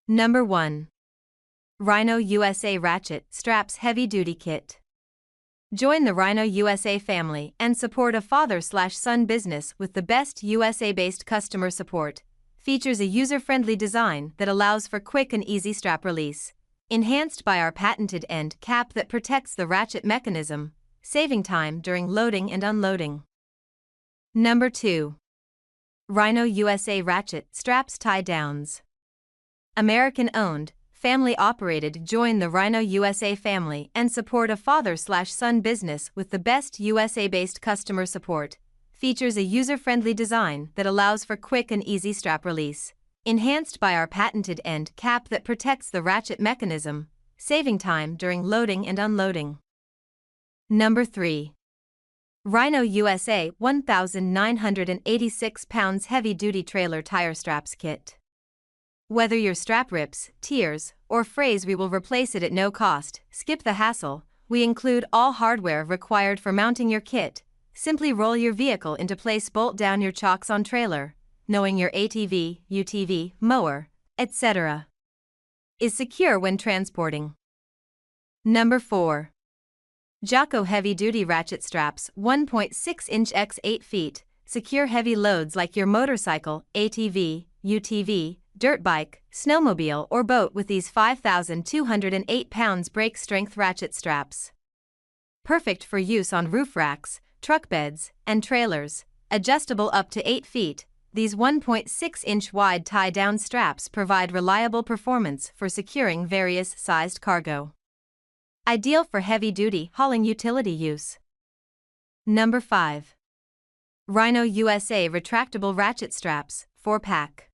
Number 1. Rhino USA Ratchet Straps Heavy Duty Kit. Join the Rhino USA family and support a father/son business with the best USA-based customer support. Features a user-friendly design that allows for quick and easy strap release. Enhanced by our patented end cap that protects the ratchet mechanism, saving time during loading and unloading. Number 2. Rhino USA Ratchet Straps Tie Downs. American-owned, family-operated. Join the Rhino USA family and support a father/son business with the best USA-based customer support. Features a user-friendly design that allows for quick and easy strap release. Enhanced by our patented end cap that protects the ratchet mechanism, saving time during loading and unloading. Number 3. Rhino USA 1,986 pounds Heavy-Duty Trailer Tire Straps Kit. Whether your strap rips, tears, or frays, we will replace it at no cost. Skip the hassle. We include all hardware required for mounting your kit. Simply roll your vehicle into place, bolt down your chocks on trailer, knowing your ATV, UTV, mower, etc. is secure when transporting. Number 4. JACO Heavy-Duty Ratchet Straps 1.6 inch x 8 feet. Secure heavy loads like your motorcycle, ATV, UTV, dirt bike, snowmobile, or boat with these 5,208 pounds brake strength ratchet straps. Perfect for use on roof racks, truck beds, and trailers. Adjustable up to 8 feet, these 1.6 inch wide tie-down straps provide reliable performance for securing various sized cargo. Ideal for heavy-duty hauling utility use. Number 5. Rhino USA Retractable Ratchet Straps 4-pack.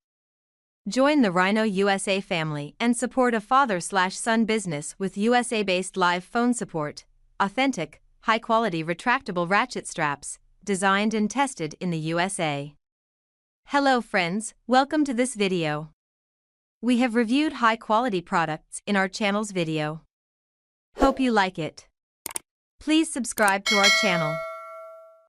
Join the Rhino USA family and support a father/son business with USA-based live phone support. Authentic, high-quality retractable ratchet straps, designed and tested in the USA. Hello friends, welcome to this video. We have reviewed high-quality products in our channel's video. Hope you like it. Please subscribe to our channel.